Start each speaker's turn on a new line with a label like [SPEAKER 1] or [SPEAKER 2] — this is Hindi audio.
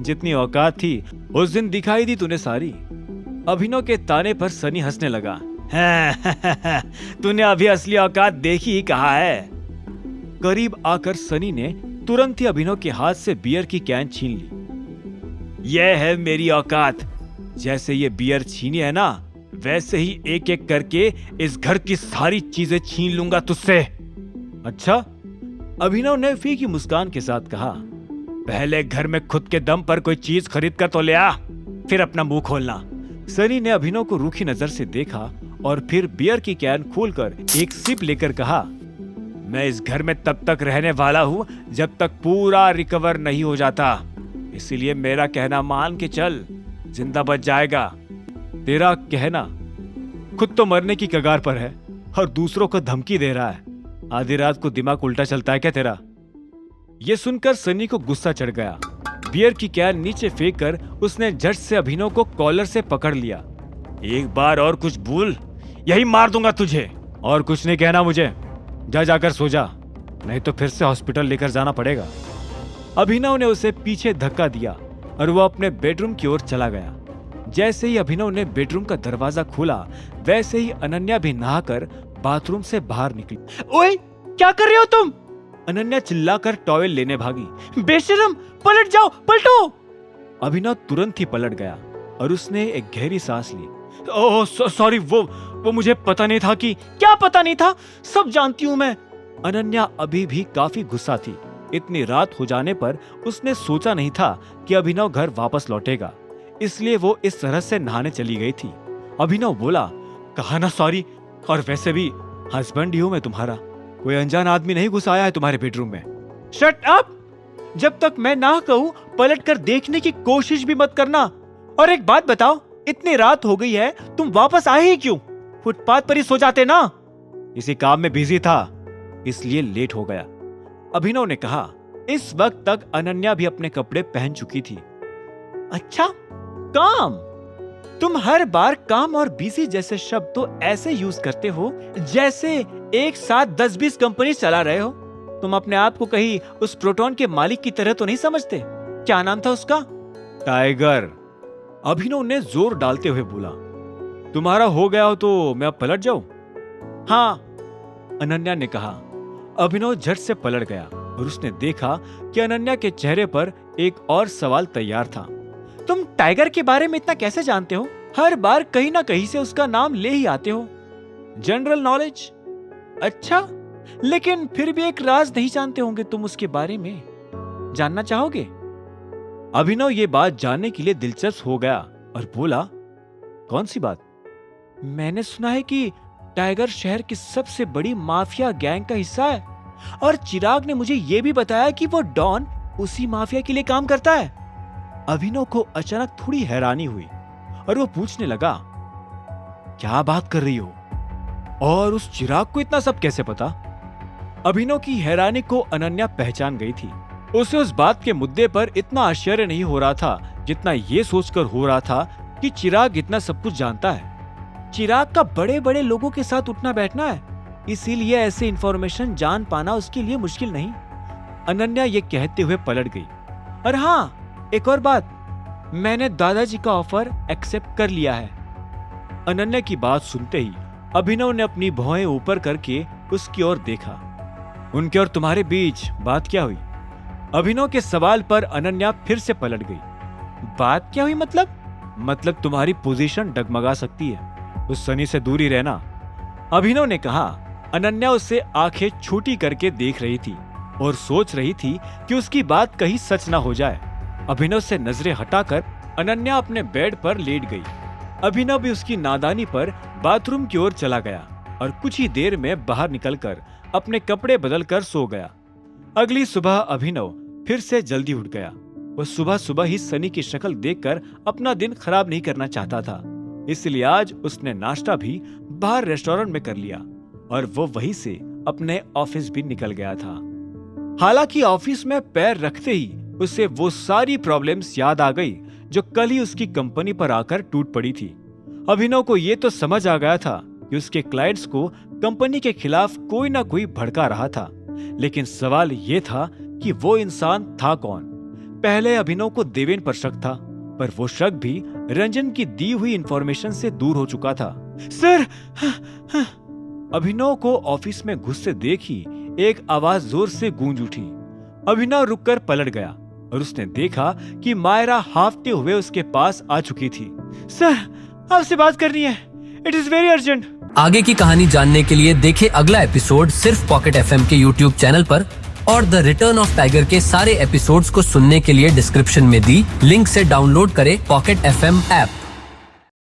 [SPEAKER 1] जितनी औकात थी उस दिन दिखाई दी तूने सारी। अभिनव के ताने पर सनी हंसने लगा। तूने अभी असली औकात देखी ही कहा है। करीब आकर सनी ने तुरंत ही अभिनव के हाथ से बियर की कैन छीन ली। यह है मेरी औकात। जैसे ये बियर छीनी है ना, वैसे ही एक एक करके इस घर की सारी चीजें छीन लूंगा तुझसे। अच्छा? अभिनव ने फीकी मुस्कान के साथ कहा। पहले घर में खुद के दम पर कोई चीज खरीद कर तो ले आ, फिर अपना मुंह खोलना। सनी ने अभिनव को रूखी नजर से देखा और फिर बियर की कैन खोलकर एक सिप लेकर कहा, मैं इस घर में तब तक रहने वाला हूं जब तक पूरा रिकवर नहीं हो जाता। इसीलिए मेरा कहना मान के चल, जिंदा बच जाएगा। तेरा कहना? खुद तो मरने की कगार पर है और दूसरों को धमकी दे रहा है। आधी रात को दिमाग उल्टा चलता है क्या तेरा? ये सुनकर सनी को गुस्सा चढ़ गया। बियर की कैन नीचे फेंक कर उसने झट से अभिनव को कॉलर से पकड़ लिया। एक बार और कुछ भूल, यही मार दूंगा तुझे। और कुछ नहीं कहना मुझे, जा जाकर सो जा, नहीं तो फिर से हॉस्पिटल लेकर जाना पड़ेगा। अभिनव ने उसे पीछे धक्का दिया और वो अपने बेडरूम की ओर चला गया। जैसे ही अभिनव ने बेडरूम का दरवाजा खोला, वैसे ही अनन्या भी नहाकर बाथरूम से बाहर निकली। ओए, क्या कर रहे हो तुम? अनन्या चिल्लाकर टॉवेल लेने भागी। बेशरम, पलट जाओ, पलटो। अभिनव तुरंत ही पलट गया और उसने एक गहरी सांस ली। ओह सॉरी, वो मुझे पता नहीं था कि। क्या पता नहीं था? सब जानती हूं मैं। अनन्या अभी भी काफी गुस्सा थी। इतनी रात हो जाने पर उसने सोचा नहीं था कि अभिनव घर वापस लौटेगा, इसलिए वो इस तरह से नहाने चली गई थी। अभिनव बोला, कहा ना सॉरी, और वैसे भी हस्बैंड ही हूं मैं तुम्हारा, कोई अनजान आदमी नहीं घुस आया है तुम्हारे बेडरूम में। Shut up! जब तक मैं ना कहूं पलट कर देखने की कोशिश भी मत करना। और एक बात बताओ, इतनी रात हो गई है, तुम वापस आए ही क्यों? फुटपाथ पर ही सो जाते ना। इसी काम में बिजी था, इसलिए लेट हो गया। अभिनव ने कहा। इस वक्त तक अनन्या भी अपने कपड़े पहन चुकी थी। अच्छा, काम? तुम हर बार काम और बिजी जैसे शब्द तो ऐसे यूज करते हो जैसे एक साथ 10-20 कंपनी चला रहे हो। तुम अपने आप को कहीं उस प्रोटॉन के मालिक की तरह तो नहीं समझते? क्या नाम था उसका? टाइगर। अभिनव ने जोर डालते हुए बोला। तुम्हारा हो गया हो तो मैं अब पलट जाऊं? हाँ, अनन्या ने कहा। अभिनव झट से पलट गया और उसने देखा कि अनन्या के चेहरे पर एक और सवाल तैयार था। तुम टाइगर के बारे में इतना कैसे जानते हो? हर बार कहीं ना कहीं से उसका नाम ले ही आते हो। General knowledge. अच्छा, लेकिन फिर भी एक राज नहीं जानते होंगे तुम उसके बारे में। जानना चाहोगे? अभिनव ये बात जानने के लिए दिलचस्प हो गया और बोला, कौन सी बात? मैंने सुना है कि टाइगर शहर की सबसे बड़ी माफिया गैंग का हिस्सा है और चिराग ने मुझे यह भी बताया कि वो डॉन उसी माफिया के लिए काम करता है। अभिनव को अचानक थोड़ी हैरानी हुई और वो पूछने लगा, क्या बात कर रही हो? और उस चिराग को इतना सब कैसे पता? अभिनव की हैरानी को अनन्या पहचान गई थी। उसे उस बात के मुद्दे पर इतना आश्चर्य नहीं हो रहा था जितना ये सोचकर हो रहा था कि चिराग इतना सब कुछ जानता है। चिराग का बड़े बड़े लोगों के साथ उठना बैठना है, इसीलिए ऐसे इंफॉर्मेशन जान पाना उसके लिए मुश्किल नहीं। अनन्या ये कहते हुए पलट गई। और हाँ, एक और बात, मैंने दादाजी का ऑफर एक्सेप्ट कर लिया है। अनन्या की बात सुनते ही अभिनव ने अपनी भौहें ऊपर करके उसकी ओर देखा। उनके और तुम्हारे बीच बात क्या हुई? अभिनव के सवाल पर अनन्या फिर से पलट गई। बात क्या हुई मतलब तुम्हारी पोजीशन डगमगा सकती है, उस सनी से दूर ही रहना। अभिनव ने कहा। अनन्या उससे आंखें छोटी करके देख रही थी और सोच रही थी कि उसकी बात कहीं सच ना हो जाए। अभिनव से नजरें हटाकर अनन्या अपने बेड पर लेट गई। अभिनव भी उसकी नादानी पर बाथरूम की ओर चला गया और कुछ ही देर में बाहर निकलकर अपने कपड़े बदलकर सो गया। अगली सुबह अभिनव फिर से जल्दी उठ गया। वो सुबह सुबह ही सनी की शक्ल देखकर अपना दिन खराब नहीं करना चाहता था, इसलिए आज उसने नाश्ता भी बाहर रेस्टोरेंट में कर लिया और वो वहीं से अपने ऑफिस भी निकल गया था। हालांकि ऑफिस में पैर रखते ही उसे वो सारी प्रॉब्लम्स याद आ गई जो कल ही उसकी कंपनी पर आकर टूट पड़ी थी। अभिनव को ये तो समझ आ गया था कि उसके क्लाइंट्स को कंपनी के खिलाफ कोई ना कोई भड़का रहा था, लेकिन सवाल ये था कि वो इंसान था कौन? पहले अभिनव को देवेन पर शक था, पर वो शक भी रंजन की दी हुई इंफॉर्मेशन से दूर हो चुका था। सर! अभिनव को ऑफिस में घुसते देखी एक आवाज जोर से गूंज उठी। अभिनव रुककर पलट गया और उसने देखा कि मायरा हाफते हुए उसके पास आ चुकी थी। सर, आपसे बात करनी है, इट इज वेरी अर्जेंट।
[SPEAKER 2] आगे की कहानी जानने के लिए देखें अगला एपिसोड सिर्फ पॉकेट एफएम के यूट्यूब चैनल पर, और द रिटर्न ऑफ टाइगर के सारे एपिसोड्स को सुनने के लिए डिस्क्रिप्शन में दी लिंक से डाउनलोड करें पॉकेट एफएम ऐप।